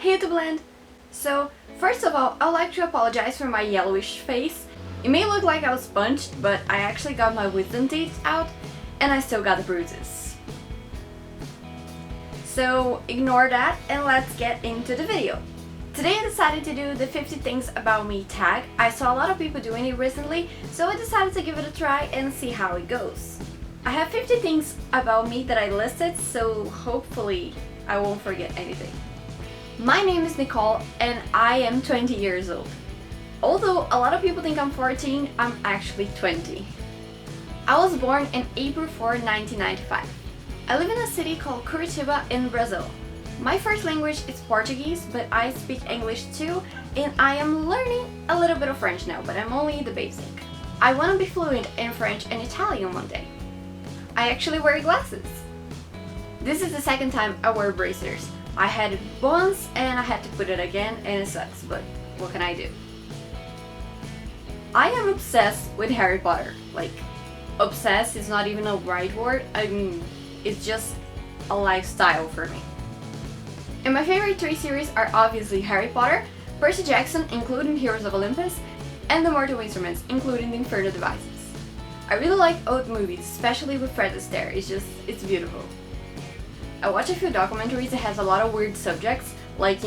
hate to blend. So, first of all, I'd like to apologize for my yellowish face. It may look like I was punched, but I actually got my wisdom teeth out and I still got the bruises. So ignore that and let's get into the video. Today I decided to do the 50 things about me tag. I saw a lot of people doing it recently, so I decided to give it a try and see how it goes. I have 50 things about me that I listed, so hopefully I won't forget anything. My name is Nicole and I am 20 years old. Although a lot of people think I'm 14, I'm actually 20. I was born in April 4, 1995. I live in a city called Curitiba in Brazil. My first language is Portuguese, but I speak English too, and I am learning a little bit of French now, but I'm only the basic. I want to be fluent in French and Italian one day. I actually wear glasses. This is the second time I wear braces. I had it once and I had to put it again and it sucks, but what can I do? I am obsessed with Harry Potter. Like, obsessed is not even a right word. I mean, it's just a lifestyle for me. And my favorite 3 series are obviously Harry Potter, Percy Jackson, including Heroes of Olympus, and The Mortal Instruments, including The Infernal Devices. I really like old movies, especially with Fred Astaire. It's beautiful. I watch a few documentaries that has a lot of weird subjects, like,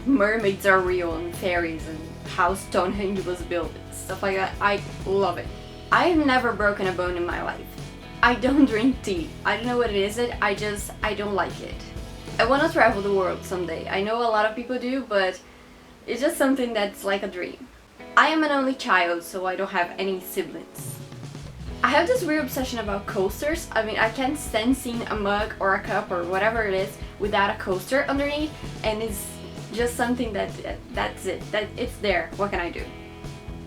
mermaids are real and fairies and how Stonehenge was built, stuff like that. I love it. I have never broken a bone in my life. I don't drink tea. I don't know what it is, I don't like it. I want to travel the world someday. I know a lot of people do, but it's just something that's like a dream. I am an only child, so I don't have any siblings. I have this weird obsession about coasters. I mean, I can't stand seeing a mug or a cup or whatever it is without a coaster underneath, and it's just something that's it. That it's there. What can I do?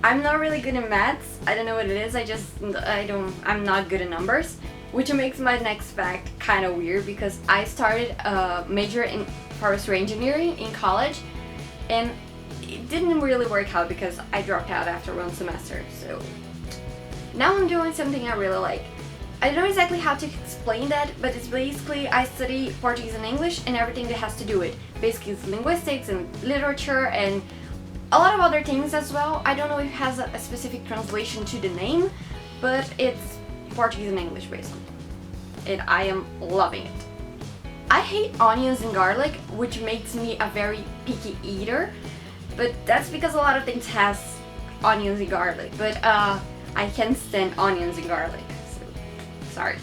I'm not really good in maths. I don't know what it is. I'm not good at numbers, which makes my next fact kind of weird because I started a major in forestry engineering in college, and it didn't really work out because I dropped out after 1 semester. So now I'm doing something I really like. I don't know exactly how to explain that, but it's basically I study Portuguese and English and everything that has to do with it. Basically it's linguistics and literature and a lot of other things as well. I don't know if it has a specific translation to the name, but it's Portuguese and English basically. And I am loving it. I hate onions and garlic, which makes me a very picky eater, but that's because a lot of things has onions and garlic, but I can't stand onions and garlic, so sorry.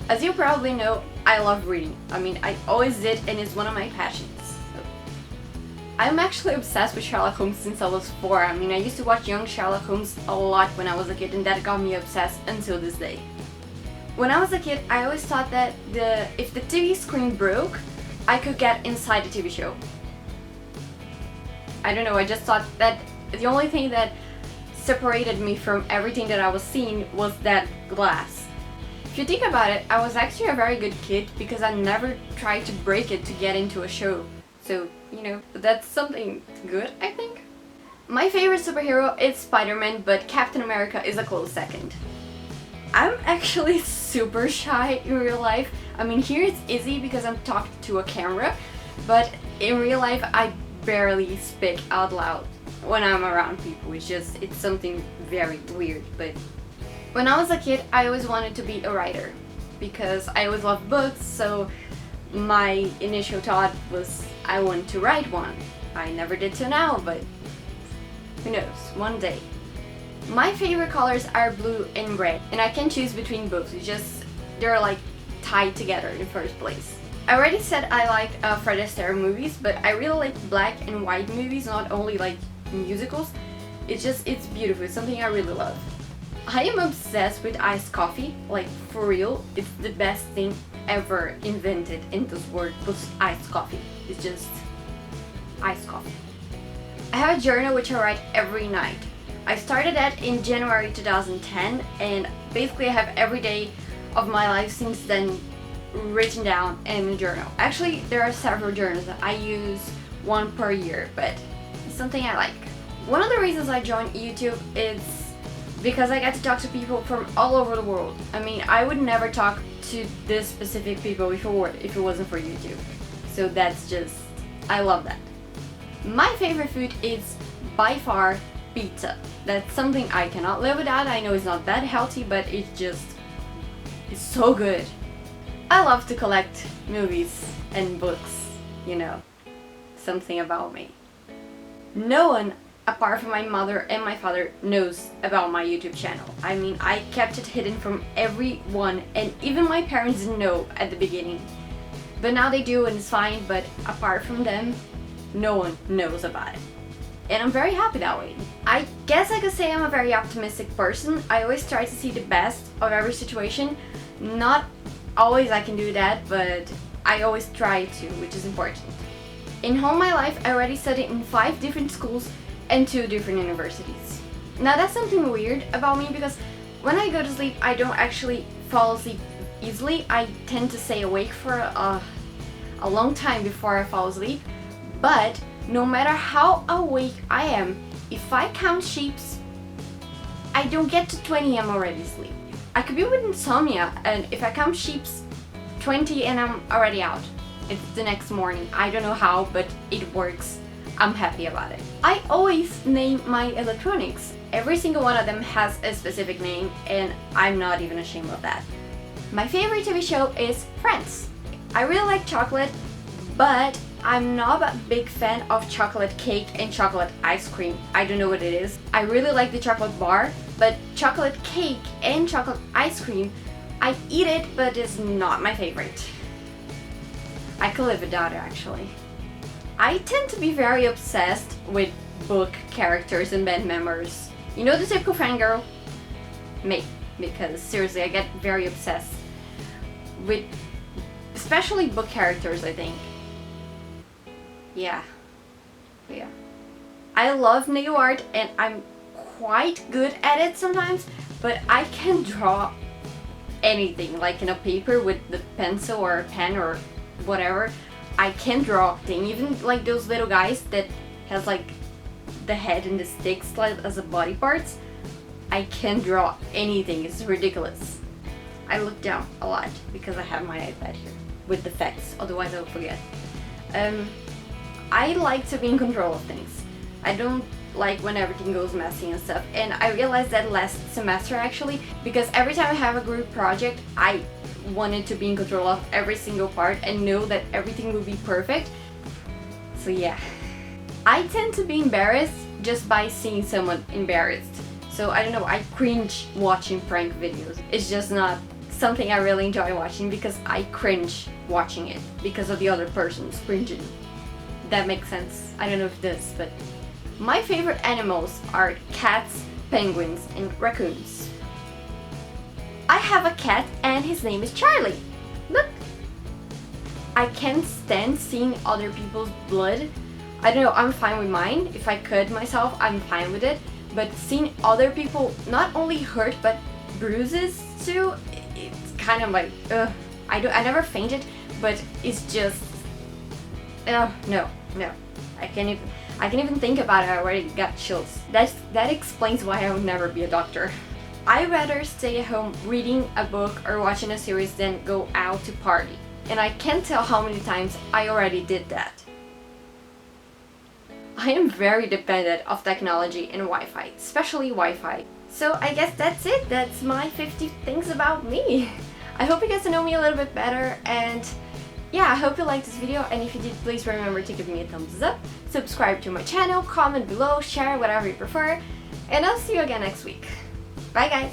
As you probably know, I love reading. I mean, I always did, and it's one of my passions. So. I'm actually obsessed with Sherlock Holmes since I was 4. I mean, I used to watch young Sherlock Holmes a lot when I was a kid, and that got me obsessed until this day. When I was a kid, I always thought that if the TV screen broke, I could get inside the TV show. I don't know, I just thought that the only thing that separated me from everything that I was seeing was that glass. If you think about it, I was actually a very good kid because I never tried to break it to get into a show. So, that's something good, I think. My favorite superhero is Spider-Man, but Captain America is a close second. I'm actually super shy in real life. I mean, here it's easy because I'm talking to a camera, but in real life I barely speak out loud when I'm around people. It's something very weird. But when I was a kid, I always wanted to be a writer because I always loved books, so my initial thought was I want to write one. I never did till now, but who knows, one day. My favorite colors are blue and red, and I can choose between both. They're like tied together in the first place. I already said I like Fred Astaire movies, but I really like black and white movies, not only like musicals. It's beautiful. It's something I really love. I am obsessed with iced coffee, like for real. It's the best thing ever invented in this world was iced coffee. It's just iced coffee. I have a journal which I write every night. I started that in January 2010, and basically I have every day of my life since then written down in a journal. Actually, there are several journals. I use one per year, but it's something I like. One of the reasons I joined YouTube is because I get to talk to people from all over the world. I mean, I would never talk to this specific people if it wasn't for YouTube. So that's just I love that. My favorite food is by far pizza. That's something I cannot live without. I know it's not that healthy, but it's so good. I love to collect movies and books, you know, something about me. No one apart from my mother and my father knows about my YouTube channel. I mean, I kept it hidden from everyone, and even my parents didn't know at the beginning. But now they do, and it's fine, but apart from them, no one knows about it. And I'm very happy that way. I guess I could say I'm a very optimistic person. I always try to see the best of every situation. Not always I can do that, but I always try to, which is important. In all my life, I already studied in 5 different schools and 2 different universities. Now that's something weird about me, because when I go to sleep, I don't actually fall asleep easily. I tend to stay awake for a long time before I fall asleep. But no matter how awake I am, if I count sheeps, I don't get to 20, I'm already asleep. I could be with insomnia, and if I count sheeps, 20 and I'm already out. It's the next morning. I don't know how, but it works. I'm happy about it. I always name my electronics. Every single one of them has a specific name, and I'm not even ashamed of that. My favorite TV show is Friends. I really like chocolate, but I'm not a big fan of chocolate cake and chocolate ice cream. I don't know what it is. I really like the chocolate bar, but chocolate cake and chocolate ice cream, I eat it, but it's not my favorite. I could live without it, actually. I tend to be very obsessed with book characters and band members. You know, the typical fangirl? Me. Because seriously, I get very obsessed with especially book characters, I think. Yeah. I love nail art, and I'm quite good at it sometimes, but I can draw anything, like in a paper with the pencil or a pen or whatever. I can draw things, even like those little guys that has like the head and the sticks like as a body parts. I can draw anything. It's ridiculous. I look down a lot because I have my iPad here with the facts, otherwise I will forget. I like to be in control of things. I don't like when everything goes messy and stuff, and I realized that last semester actually, because every time I have a group project, I wanted to be in control of every single part and know that everything will be perfect. So yeah. I tend to be embarrassed just by seeing someone embarrassed. So I don't know, I cringe watching prank videos. It's just not something I really enjoy watching, because I cringe watching it because of the other person's cringing. That makes sense. I don't know if it does, but my favorite animals are cats, penguins, and raccoons. I have a cat and his name is Charlie. Look! I can't stand seeing other people's blood. I don't know, I'm fine with mine. If I cut myself, I'm fine with it. But seeing other people not only hurt but bruises too, it's kind of like, ugh. I never fainted, but it's just, no. I can't even think about it. I already got chills. That explains why I would never be a doctor. I'd rather stay at home reading a book or watching a series than go out to party. And I can't tell how many times I already did that. I am very dependent of technology and Wi-Fi, especially Wi-Fi. So I guess that's it. That's my 50 things about me. I hope you get to know me a little bit better, and yeah, I hope you liked this video, and if you did, please remember to give me a thumbs up, subscribe to my channel, comment below, share, whatever you prefer, and I'll see you again next week. Bye guys!